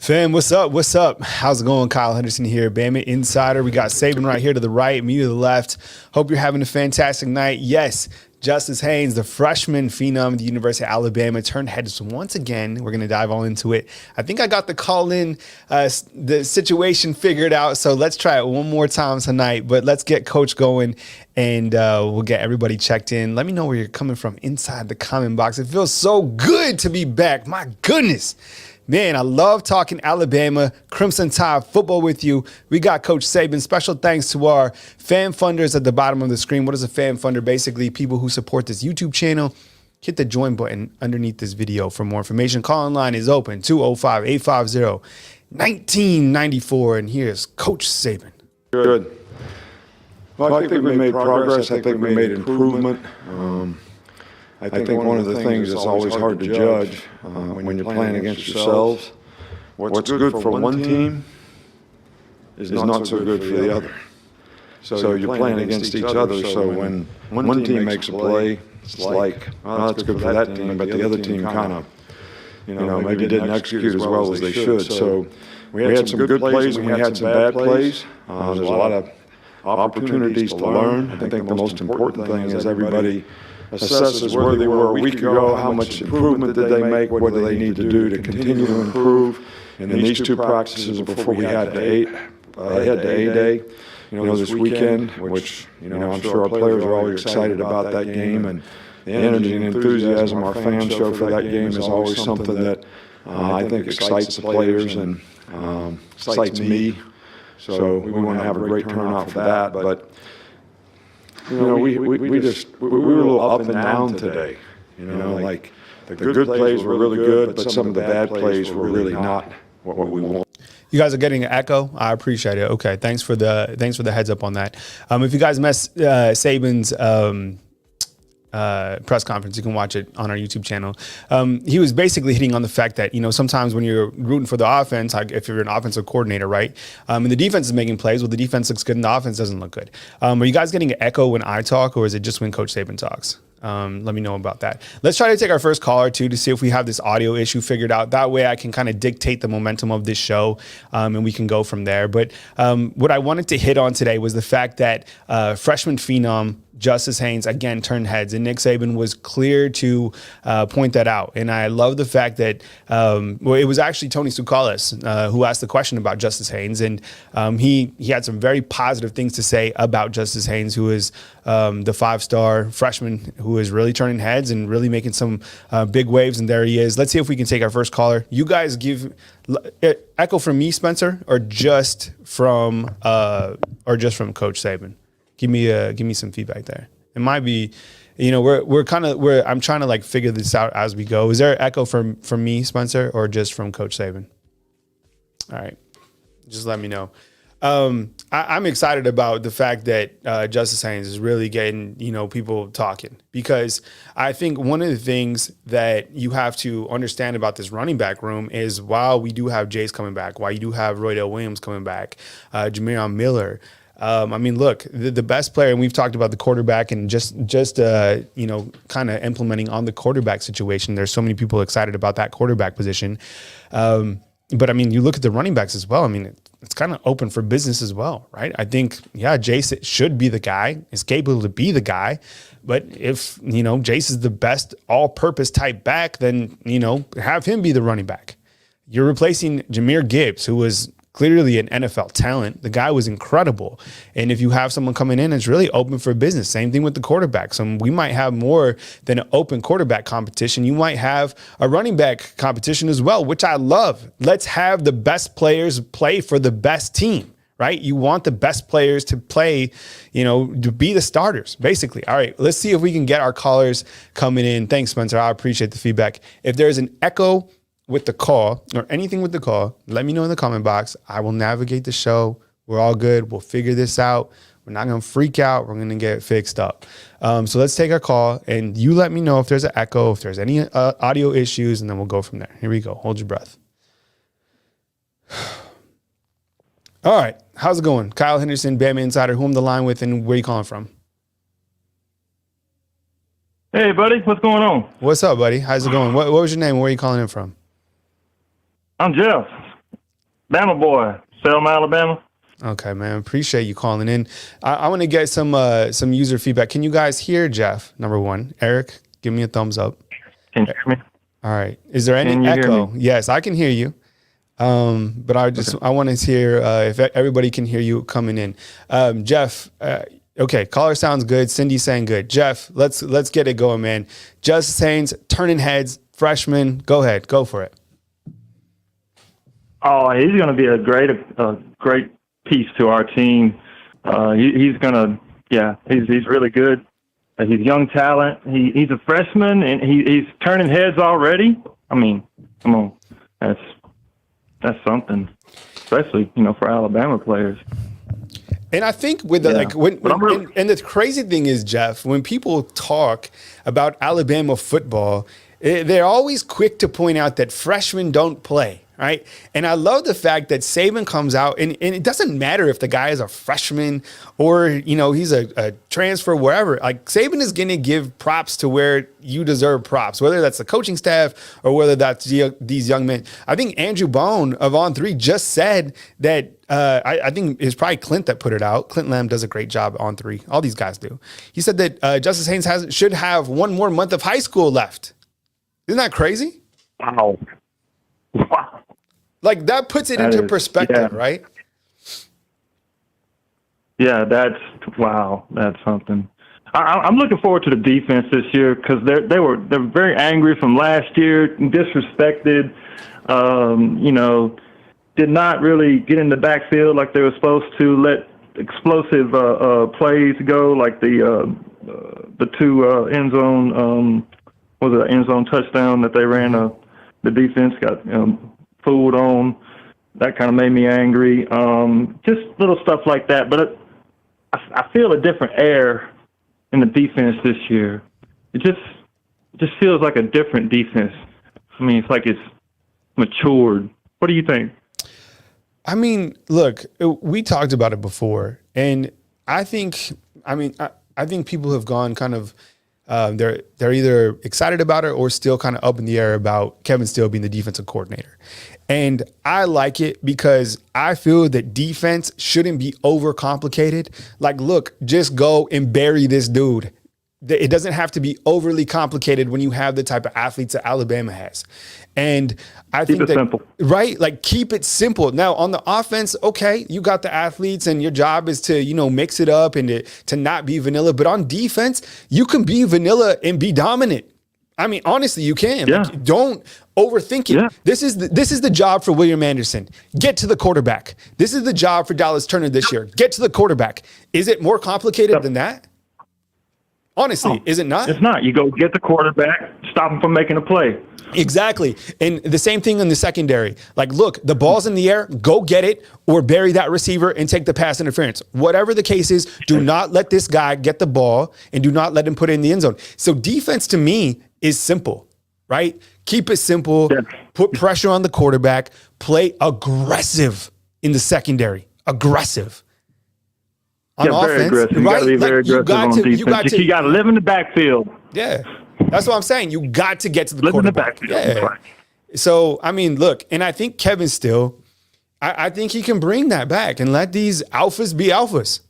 Fam, what's up? What's up? How's it going? Kyle Henderson here, Bama Insider. We got Saban right here to the right, me to the left. Hope you're having a fantastic night. Yes, Justice Haynes, the freshman phenom at the University of Alabama, turned heads once again. We're going to dive all into it. I think I got the call-in, the situation figured out, so let's try it one more time tonight. But let's get Coach going, and we'll get everybody checked in. Let me know where you're coming from inside the comment box. It feels so good to be back. My goodness. Man, I love talking Alabama Crimson Tide football with you. We got Coach Saban. Special thanks to our fan funders at the bottom of the screen. What is a fan funder? Basically, people who support this YouTube channel. Hit the join button underneath this video for more information. Call line is open, 205-850-1994. And here's Coach Saban. Good. Well, I think we made progress. I think we made improvement. I think one of the things that's always hard to judge when you're playing against yourselves, what's good for one team is not so good for the other. So you're playing against each other, so when one team makes a play, it's like, well, that's good for that team, but the other team kind of, maybe didn't execute as well as they should. So we had some good plays and we had some bad plays. There's a lot of opportunities to learn. I think the most important thing is everybody assesses where they were a week ago, how much improvement did they make, what do they need to do to continue to improve. In these two practices before we had to head to A-Day, this weekend, which, I'm sure our players are always excited about that game, and the energy and enthusiasm our fans show for that game is always something that I think excites the players and excites me. So we want to have a great turnout for that, but we were a little up and down today. Like the good plays were really good, but some of the bad plays were really not what we want. You guys are getting an echo. I appreciate it. Okay, thanks for the heads up on that. If you guys missed Saban's press conference, you can watch it on our YouTube channel. He was basically hitting on the fact that, sometimes when you're rooting for the offense, like if you're an offensive coordinator, right, and the defense is making plays, well, the defense looks good and the offense doesn't look good. Are you guys getting an echo when I talk, or is it just when Coach Saban talks? Let me know about that. Let's try to take our first caller too to see if we have this audio issue figured out. That way I can kind of dictate the momentum of this show, and we can go from there. But what I wanted to hit on today was the fact that freshman phenom Justice Haynes again turned heads, and Nick Saban was clear to point that out. And I love the fact that it was actually Tony Tsoukalos who asked the question about Justice Haynes, and he had some very positive things to say about Justice Haynes, who is the 5-star freshman who is really turning heads and really making some big waves. And there he is. Let's see if we can take our first caller. You guys give echo from me, Spencer, or just from Coach Saban. Give me some feedback there. It might be, I'm trying to like figure this out as we go. Is there an echo from me, Spencer, or just from Coach Saban? All right, just let me know. I'm excited about the fact that Justice Haynes is really getting people talking, because I think one of the things that you have to understand about this running back room is, while we do have Jace coming back, while you do have Roydell Williams coming back, Jamarion Miller. Look, the best player, and we've talked about the quarterback and just kind of implementing on the quarterback situation. There's so many people excited about that quarterback position. But you look at the running backs as well. It's kind of open for business as well, right? I think, Jace should be the guy, is capable to be the guy. But if, Jace is the best all-purpose type back, then, have him be the running back. You're replacing Jahmyr Gibbs, who was clearly an NFL talent. The guy was incredible. And if you have someone coming in, it's really open for business. Same thing with the quarterback. So we might have more than an open quarterback competition. You might have a running back competition as well, which I love. Let's have the best players play for the best team, right? You want the best players to play, to be the starters, basically. All right, let's see if we can get our callers coming in. Thanks, Spencer. I appreciate the feedback. If there's an echo with the call or anything with the call, let me know in the comment box. I will navigate the show. We're all good. We'll figure this out. We're not going to freak out. We're going to get it fixed up. So let's take our call, and you let me know if there's an echo, if there's any audio issues, and then we'll go from there. Here we go. Hold your breath. All right. How's it going? Kyle Henderson, Bama Insider. Who I'm the line with, and where you calling from? Hey, buddy. What's going on? What's up, buddy? How's it going? What was your name? Where are you calling in from? I'm Jeff, Bama boy, Selma, Alabama. Okay, man. Appreciate you calling in. I want to get some user feedback. Can you guys hear Jeff? Number one. Eric, give me a thumbs up. Can you hear me? All right. Is there any echo? Yes, I can hear you. But I want to hear if everybody can hear you coming in. Jeff, okay, caller sounds good. Cindy's saying good. Jeff, let's get it going, man. Justice Haynes, turning heads, freshman. Go ahead. Go for it. Oh, he's going to be a great piece to our team. He's really good. He's young talent. He's a freshman, and he's turning heads already. Come on, that's something, especially for Alabama players. And I think with the and the crazy thing is, Jeff, when people talk about Alabama football, they're always quick to point out that freshmen don't play. Right. And I love the fact that Saban comes out, and it doesn't matter if the guy is a freshman or, he's a transfer, wherever. Like, Saban is going to give props to where you deserve props, whether that's the coaching staff or whether that's these young men. I think Andrew Bone of On3 just said that I think it's probably Clint that put it out. Clint Lamb does a great job on 3. All these guys do. He said that Justice Haynes should have one more month of high school left. Isn't that crazy? Wow. Like, that puts it into perspective, right? Yeah, that's something. I'm looking forward to the defense this year, because they're very angry from last year, disrespected. Did not really get in the backfield like they were supposed to. Let explosive plays go, like the 2 end zone end zone touchdown that they ran. The defense got fooled on. That kind of made me angry. Just little stuff like that. But I feel a different air in the defense this year. It just feels like a different defense. It's like it's matured. What do you think? Look, we talked about it before, and I think people have gone kind of they're either excited about it or still kind of up in the air about Kevin Steele being the defensive coordinator. And I like it because I feel that defense shouldn't be overcomplicated. Like, look, just go and bury this dude. It doesn't have to be overly complicated when you have the type of athletes that Alabama has. And I think that, simple. right? Like, keep it simple. Now, on the offense, okay, you got the athletes and your job is to, mix it up and to not be vanilla. But on defense, you can be vanilla and be dominant. I mean, honestly, you can. Yeah. Like, don't overthink it. Yeah. This is the job for William Anderson. Get to the quarterback. This is the job for Dallas Turner this year. Get to the quarterback. Is it more complicated than that? Honestly, is it not? It's not. You go get the quarterback, stop him from making a play. Exactly. And the same thing in the secondary. Like, look, the ball's in the air, go get it or bury that receiver and take the pass interference. Whatever the case is, do not let this guy get the ball and do not let him put it in the end zone. So defense to me is simple, right? Keep it simple, put pressure on the quarterback, play aggressive in the secondary. Aggressive. On offense, aggressive. You got to be very aggressive on defense. You got to live in the backfield. Yeah, that's what I'm saying. You got to get to the quarterback. In the backfield. Yeah. So, I mean, look, and I think Kevin Steele, I think he can bring that back and let these alphas be alphas.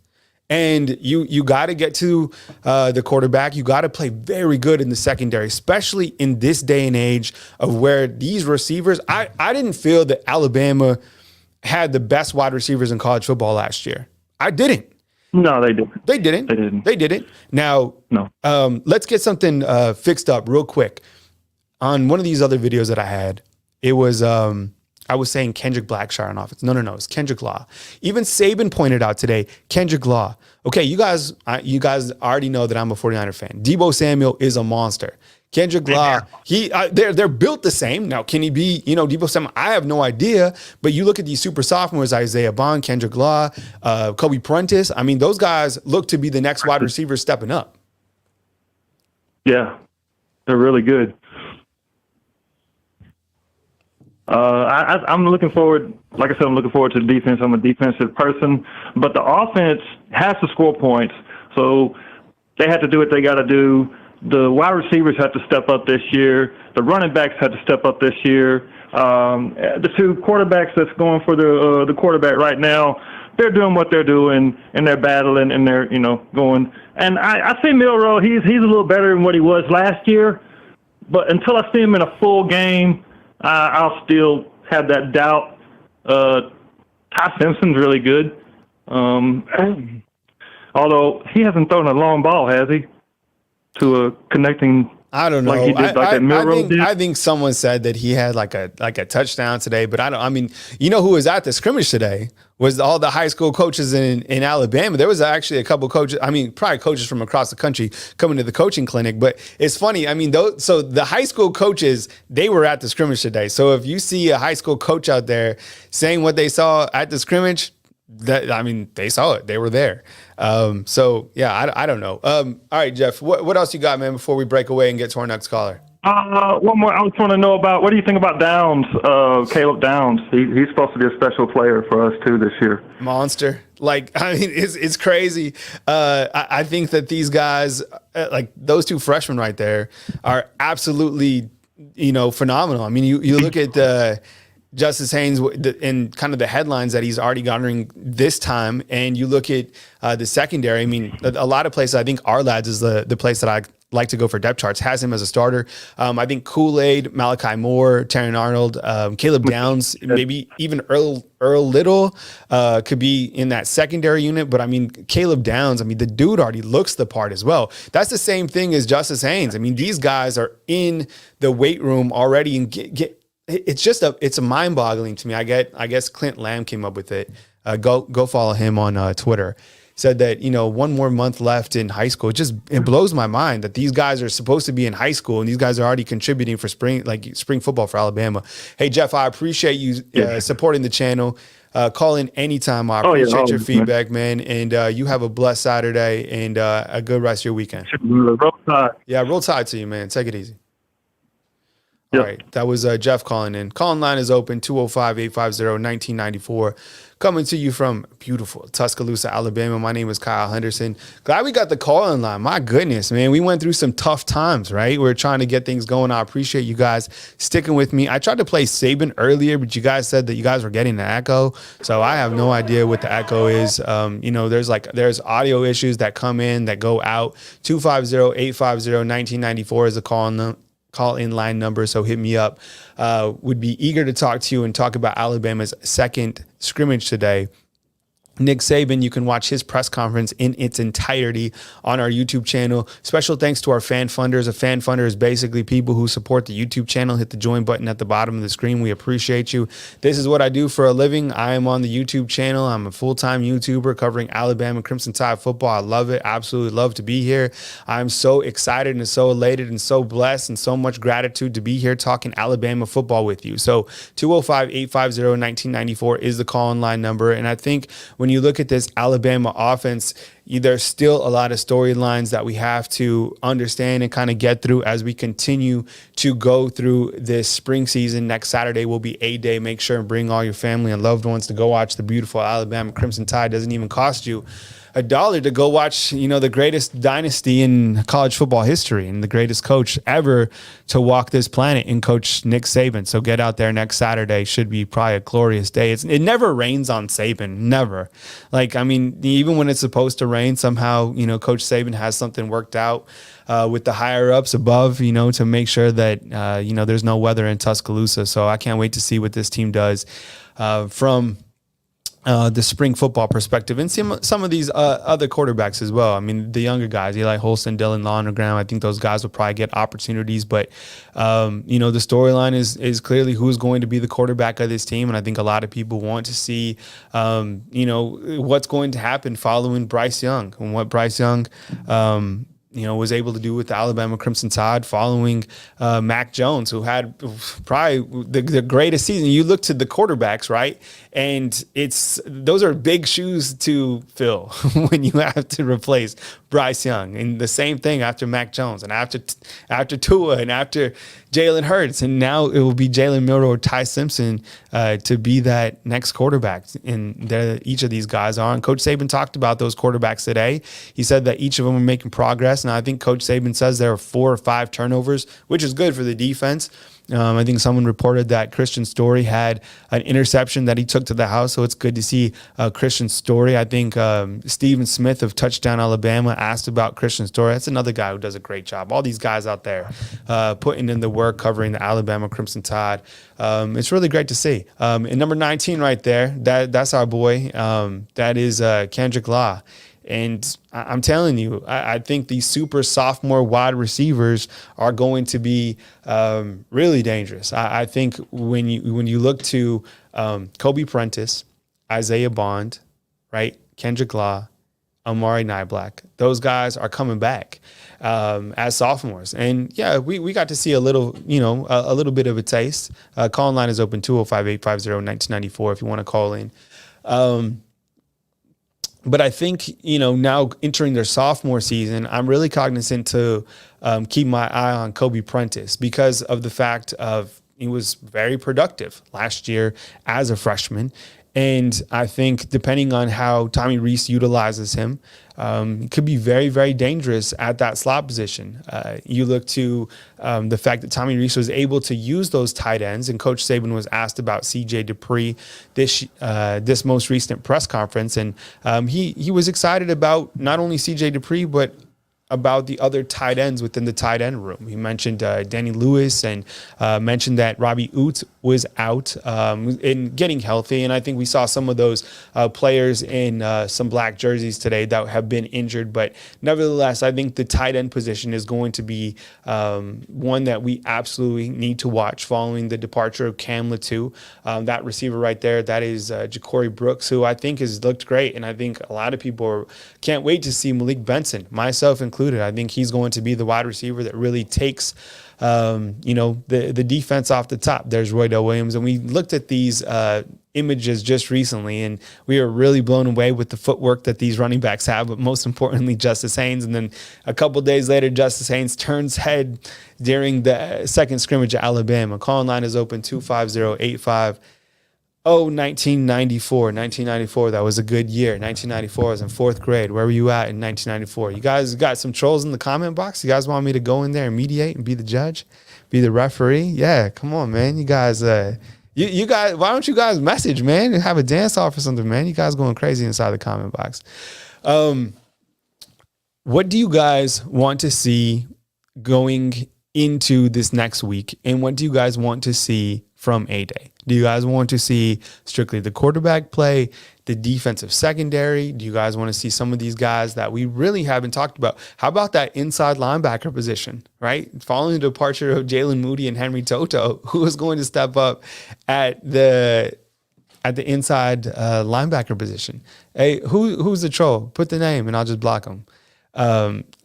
And you got to get to the quarterback. You got to play very good in the secondary, especially in this day and age of where these receivers, I didn't feel that Alabama had the best wide receivers in college football last year. I didn't. No, they didn't. They didn't. Now, no. Let's get something fixed up real quick. On one of these other videos that I had, it was I was saying Kendrick Blackshire on offense. No, it's Kendrick Law. Even Saban pointed out today, Kendrick Law. Okay, you guys already know that I'm a 49er fan. Deebo Samuel is a monster. Kendrick Law, they're built the same. Now, can he be, Deebo Samuel? I have no idea. But you look at these super sophomores, Isaiah Bond, Kendrick Law, Kobe Prentice. I mean, those guys look to be the next wide receiver stepping up. Yeah, they're really good. I'm looking forward, like I said, I'm looking forward to the defense. I'm a defensive person. But the offense has to score points. So they have to do what they got to do. The wide receivers have to step up this year. The running backs have to step up this year. The two quarterbacks that's going for the quarterback right now, they're doing what they're doing, and they're battling, and they're going. And I see Milroe. He's a little better than what he was last year. But until I see him in a full game, I'll still have that doubt. Ty Simpson's really good, although he hasn't thrown a long ball, has he? To a connecting, I don't know. Like he did, I think someone said that he had like a touchdown today, but I mean, who was at the scrimmage today was all the high school coaches in Alabama. There was actually a couple coaches. I mean, probably coaches from across the country coming to the coaching clinic. But it's funny. I mean, so the high school coaches, they were at the scrimmage today. So if you see a high school coach out there saying what they saw at the scrimmage, they saw it. They were there. So yeah, I don't know. All right, Jeff, what else you got, man, before we break away and get to our next caller? One more. I just want to know about, what do you think about Downs, Caleb Downs? He's supposed to be a special player for us too this year. Monster. It's crazy. I think that these guys, like those two freshmen right there, are absolutely, phenomenal. I mean, you look at Justice Haynes and kind of the headlines that he's already garnering this time. And you look at the secondary. I mean, a lot of places, I think our lads is the place that I like to go for depth charts, has him as a starter. I think Kool-Aid, Malachi Moore, Terran Arnold, Caleb Downs, maybe even Earl Little could be in that secondary unit. But I mean, Caleb Downs, the dude already looks the part as well. That's the same thing as Justice Haynes. I mean, these guys are in the weight room already and it's a mind-boggling to me. I guess Clint Lamb came up with it. Go follow him on Twitter. Said that, 1 more month left in high school. It blows my mind that these guys are supposed to be in high school and these guys are already contributing for spring football for Alabama. Hey, Jeff, I appreciate you supporting the channel. Call in anytime. I appreciate your feedback, man. And you have a blessed Saturday and a good rest of your weekend. Roll Tide. Yeah, roll Tide to you, man. Take it easy. All Yep. right. That was Jeff calling in. Calling line is open, 205-850-1994. Coming to you from beautiful Tuscaloosa, Alabama. My name is Kyle Henderson. Glad we got the call-in line. My goodness, man. We went through some tough times, right? We're trying to get things going. I appreciate you guys sticking with me. I tried to play Saban earlier, but you guys said that you guys were getting an echo. So I have no idea what the echo is. There's audio issues that come in, that go out. 250-850-1994 is the call-in line number, so hit me up. Would be eager to talk to you and talk about Alabama's second scrimmage today. Nick Saban, you can watch his press conference in its entirety on our YouTube channel. Special thanks to our fan funders. A fan funder is basically people who support the YouTube channel. Hit the join button at the bottom of the screen. We appreciate you. This is what I do for a living. I am on the YouTube channel. I'm a full-time YouTuber covering Alabama Crimson Tide football. I love it. Absolutely love to be here. I'm so excited and so elated and so blessed and so much gratitude to be here talking Alabama football with you. So 205-850-1994 is the call-in line number. And I think when you look at this Alabama offense, there's still a lot of storylines that we have to understand and kind of get through as we continue to go through this spring season. Next Saturday will be A-Day. Make sure and bring all your family and loved ones to go watch the beautiful Alabama Crimson Tide. Doesn't even cost you $1 to go watch, the greatest dynasty in college football history and the greatest coach ever to walk this planet in Coach Nick Saban. So get out there next Saturday. Should be probably a glorious day. It never rains on Saban. Never. Even when it's supposed to rain, somehow, Coach Saban has something worked out with the higher ups above, to make sure that, there's no weather in Tuscaloosa. So I can't wait to see what this team does from the spring football perspective, and some of these other quarterbacks as well. I mean, the younger guys, Eli Holston, Dylan Lonergan, I think those guys will probably get opportunities, but the storyline is clearly who's going to be the quarterback of this team, and I think a lot of people want to see what's going to happen following Bryce Young and what Bryce Young was able to do with the Alabama Crimson Tide following Mac Jones, who had probably the greatest season. You look to the quarterbacks, right? And those are big shoes to fill when you have to replace Bryce Young. And the same thing after Mac Jones and after Tua and after Jalen Hurts. And now it will be Jalen Milroe or Ty Simpson to be that next quarterback. And each of these guys are. And Coach Saban talked about those quarterbacks today. He said that each of them are making progress. And I think Coach Saban says there are 4 or 5 turnovers, which is good for the defense. I think someone reported that Christian Story had an interception that he took to the house, so it's good to see Christian Story. I think Stephen Smith of Touchdown Alabama asked about Christian Story. That's another guy who does a great job. All these guys out there putting in the work covering the Alabama Crimson Tide. It's really great to see. And number 19 right there, that's our boy. That is Kendrick Law. And I'm telling you, I think these super sophomore wide receivers are going to be really dangerous. I think when you look to Kobe Prentice, Isaiah Bond, right, Kendrick Law, Amari Niblack, those guys are coming back as sophomores. And yeah, we got to see a little bit of a taste. Call line is open, 205-850-1994 if you want to call in. But I think, now entering their sophomore season, I'm really cognizant to keep my eye on Kobe Prentice because of the fact of he was very productive last year as a freshman. And I think depending on how Tommy Rees utilizes him, it could be very, very dangerous at that slot position. You look to the fact that Tommy Rees was able to use those tight ends, and Coach Saban was asked about C.J. Dupree this most recent press conference, and he was excited about not only C.J. Dupree but about the other tight ends within the tight end room. He mentioned Danny Lewis and mentioned that Robbie Oates was out in getting healthy. And I think we saw some of those players in some black jerseys today that have been injured. But nevertheless, I think the tight end position is going to be one that we absolutely need to watch following the departure of Cam Latu. That receiver right there, that is Ja'Cory Brooks, who I think has looked great. And I think a lot of people can't wait to see Malik Benson, myself included, included. I think he's going to be the wide receiver that really takes, the defense off the top. There's Roydell Williams. And we looked at these images just recently, and we were really blown away with the footwork that these running backs have, but most importantly, Justice Haynes. And then a couple days later, Justice Haynes turns head during the second scrimmage at Alabama. Call line is open 250-85. 1994, that was a good year. 1994, I was in 4th grade. Where were you at in 1994? You guys got some trolls in the comment box? You guys want me to go in there and mediate and be the judge, be the referee? Yeah, come on, man. You guys, you guys, why don't you guys message, man, and have a dance off or something, man? You guys going crazy inside the comment box. What do you guys want to see going into this next week, and what do you guys want to see from A-Day? Do you guys want to see strictly the quarterback play, the defensive secondary? Do you guys want to see some of these guys that we really haven't talked about? How about that inside linebacker position, right? Following the departure of Jalen Moody and Henry Toto, who is going to step up at the inside linebacker position? Hey, who's the troll? Put the name and I'll just block them.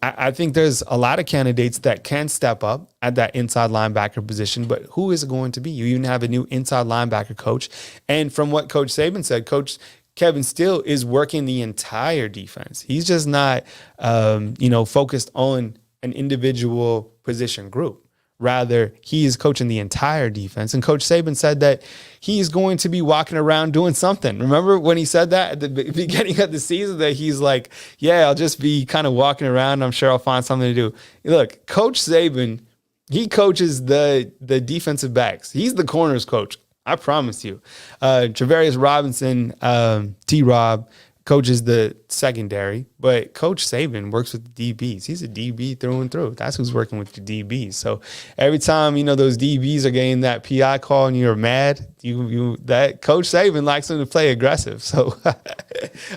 I think there's a lot of candidates that can step up at that inside linebacker position, but who is it going to be? You even have a new inside linebacker coach. And from what Coach Saban said, Coach Kevin Steele is working the entire defense. He's just not, focused on an individual position group. Rather, he is coaching the entire defense. And Coach Saban said that he's going to be walking around doing something. Remember when he said that at the beginning of the season, that he's like, yeah, I'll just be kind of walking around. I'm sure I'll find something to do. Look, Coach Saban, he coaches the defensive backs. He's the corners coach. I promise you. Travarius Robinson, T-Rob, coaches the secondary, but Coach Saban works with the DBs. He's a DB through and through. That's who's working with the DBs. So every time, those DBs are getting that PI call and you're mad, that Coach Saban likes them to play aggressive. So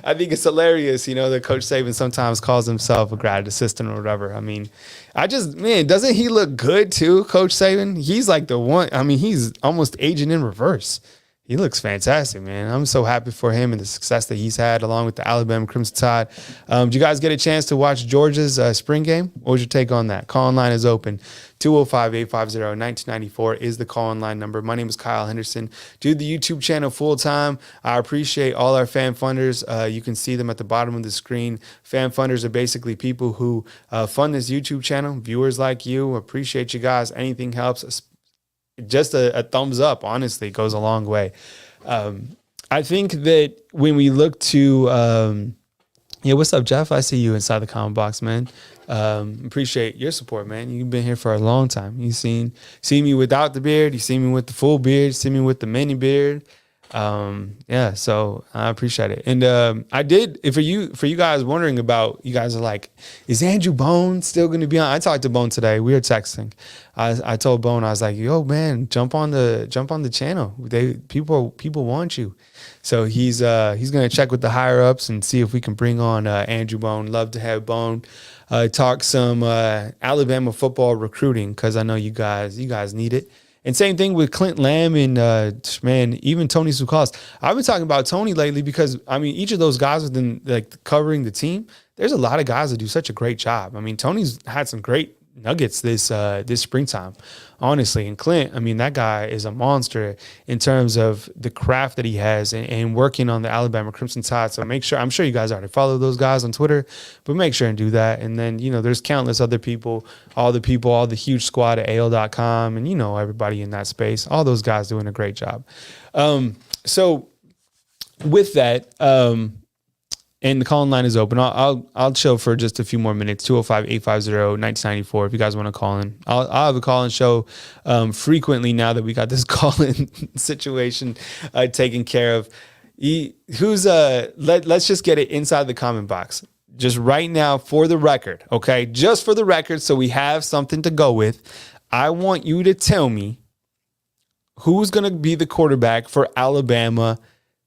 I think it's hilarious, that Coach Saban sometimes calls himself a grad assistant or whatever. I mean, doesn't he look good too, Coach Saban? He's like the one, he's almost aging in reverse. He looks fantastic, man. I'm so happy for him and the success that he's had along with the Alabama Crimson Tide. Did you guys get a chance to watch Georgia's spring game? What was your take on that? Call line is open. 205-850-1994 is the call-in line number. My name is Kyle Henderson. Do the YouTube channel full-time. I appreciate all our fan funders. You can see them at the bottom of the screen. Fan funders are basically people who fund this YouTube channel. Viewers like you. Appreciate you guys. Anything helps. Just a thumbs up, honestly, goes a long way. I think that when we look to, what's up, Jeff? I see you inside the comment box, man. Appreciate your support, man. You've been here for a long time. You've seen me without the beard. You've seen me with the full beard. You've seen me with the mini beard. So I appreciate it. And I did, for you guys wondering about, you guys are like, is Andrew Bone still going to be on? I talked to Bone today. We were texting. I told Bone, I was like, yo, man, jump on the channel. People want you. So he's going to check with the higher ups and see if we can bring on Andrew Bone. Love to have Bone talk some Alabama football recruiting, because I know you guys need it. And same thing with Clint Lamb and, even Tony Sukalas. I've been talking about Tony lately because, each of those guys within covering the team, there's a lot of guys that do such a great job. Tony's had some great nuggets this springtime, honestly. And Clint, that guy is a monster in terms of the craft that he has and working on the Alabama Crimson Tide. So I'm sure you guys already follow those guys on Twitter, but make sure and do that. And then, there's countless other people, all the huge squad at AL.com and, everybody in that space, all those guys doing a great job. So with that, and the call-in line is open. I'll chill for just a few more minutes. 205-850-1994 if you guys want to call in. I'll have a call-in show frequently now that we got this call-in situation taken care of. Let's just get it inside the comment box. Just right now, for the record, okay? Just for the record, so we have something to go with. I want you to tell me who's going to be the quarterback for Alabama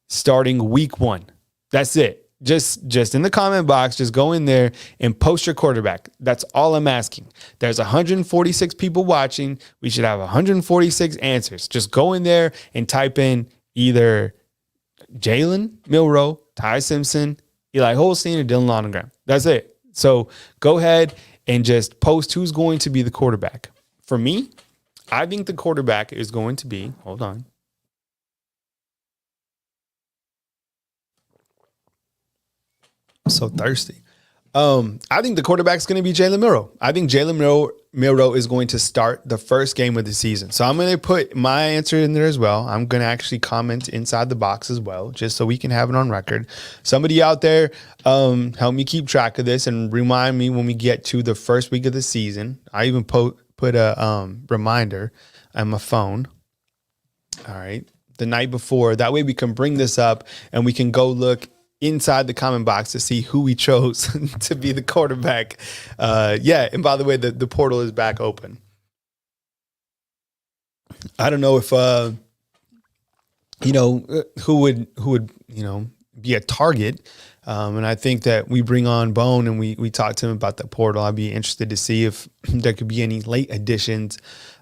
starting week 1. That's it. Just in the comment box, just go in there and post your quarterback. That's all I'm asking. There's 146 people watching. We should have 146 answers. Just go in there and type in either Jalen Milroe, Ty Simpson, Eli Holstein, or Dylan Lonergan. That's it. So go ahead and just post who's going to be the quarterback. For me, I think the quarterback is going to be, hold on. I'm so thirsty. I think the quarterback's going to be Jalen Milroe. I think Jalen Milroe is going to start the first game of the season. So I'm going to put my answer in there as well. I'm going to actually comment inside the box as well, just so we can have it on record. Somebody out there, help me keep track of this and remind me when we get to the first week of the season. I even put a reminder on my phone. All right. The night before. That way we can bring this up and we can go look inside the comment box to see who we chose to be the quarterback. And by the way, the portal is back open. I don't know if who would be a target. And I think that we bring on Bone and we talk to him about the portal. I'd be interested to see if there could be any late additions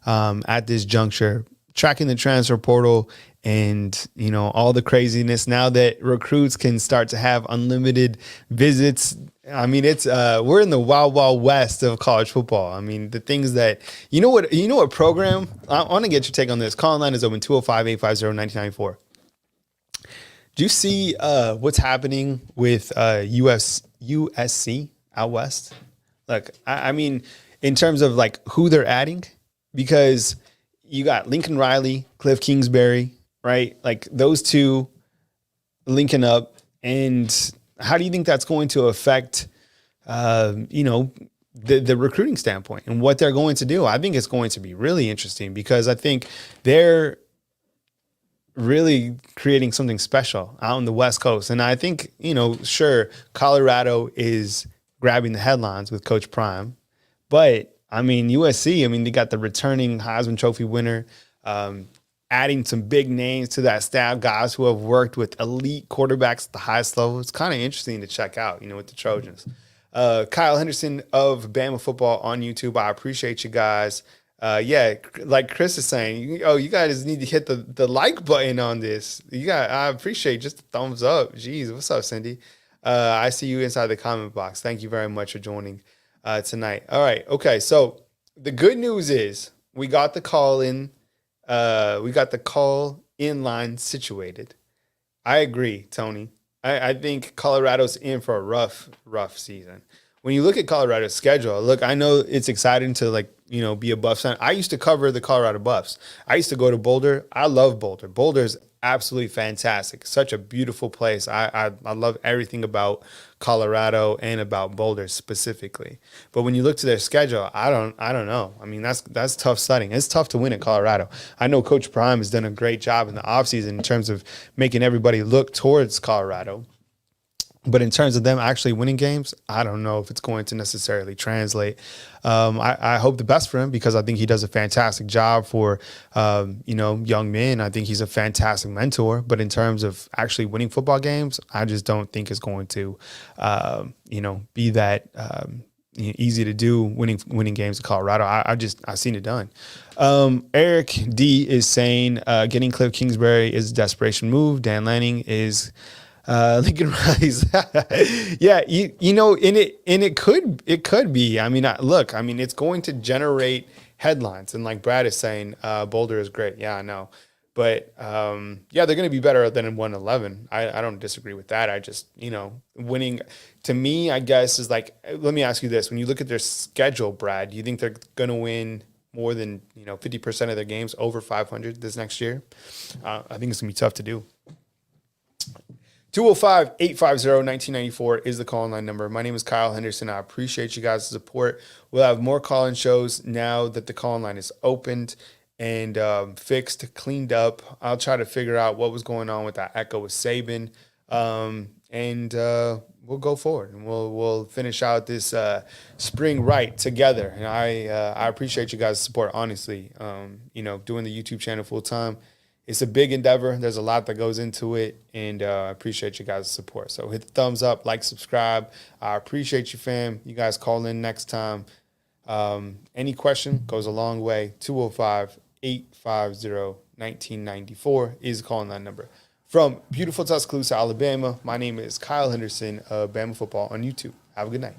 at this juncture. Tracking the transfer portal and, all the craziness now that recruits can start to have unlimited visits. I mean, it's we're in the wild, wild west of college football. I mean, the things that, what program, I want to get your take on this. Call line is open 205-850-1994. Do you see what's happening with USC out west? Look, I mean, in terms of like who they're adding, because you got Lincoln Riley, Cliff Kingsbury, right? Like those two linking up. And how do you think that's going to affect, the recruiting standpoint and what they're going to do? I think it's going to be really interesting because I think they're really creating something special out on the West Coast. And I think, sure, Colorado is grabbing the headlines with Coach Prime, but I mean, USC, they got the returning Heisman Trophy winner, adding some big names to that staff, guys who have worked with elite quarterbacks at the highest level. It's kind of interesting to check out, with the Trojans. Kyle Henderson of Bama Football on YouTube. I appreciate you guys. Like Chris is saying, you guys need to hit the like button on this. I appreciate just a thumbs up. Jeez, what's up, Cindy? I see you inside the comment box. Thank you very much for joining tonight. All right. Okay. So the good news is we got the call in line situated. I agree, Tony. I think Colorado's in for a rough season. When you look at Colorado's schedule, look, I know it's exciting to be a Buffs fan. I used to cover the Colorado Buffs. I used to go to Boulder. I love Boulder. Boulder's absolutely fantastic. Such a beautiful place. I love everything about Colorado and about Boulder specifically. But when you look to their schedule, I don't know. That's tough sledding. It's tough to win in Colorado. I know Coach Prime has done a great job in the offseason in terms of making everybody look towards Colorado. But in terms of them actually winning games, I don't know if it's going to necessarily translate. I hope the best for him because I think he does a fantastic job for, young men. I think he's a fantastic mentor. But in terms of actually winning football games, I just don't think it's going to, be that easy to do winning games in Colorado. I've seen it done. Eric D is saying getting Cliff Kingsbury is a desperation move. Dan Lanning is Lincoln Riley's. Yeah, it could be. It's going to generate headlines. And like Brad is saying, Boulder is great. Yeah, I know. But they're going to be better than in 111. I don't disagree with that. I just, winning to me, I guess, is like, let me ask you this. When you look at their schedule, Brad, do you think they're going to win more than, 50% of their games over 500 this next year? I think it's going to be tough to do. 205-850-1994 is the call-in line number. My name is Kyle Henderson. I appreciate you guys' support. We'll have more call-in shows now that the call-in line is opened and fixed, cleaned up. I'll try to figure out what was going on with that echo with Saban, and we'll go forward and we'll finish out this spring right together. And I appreciate you guys' support. Honestly, doing the YouTube channel full time. It's a big endeavor. There's a lot that goes into it, and I appreciate you guys' support. So hit the thumbs up, like, subscribe. I appreciate you, fam. You guys call in next time. Any question goes a long way. 205-850-1994 is the calling line number. From beautiful Tuscaloosa, Alabama, my name is Kyle Henderson of Bama Football on YouTube. Have a good night.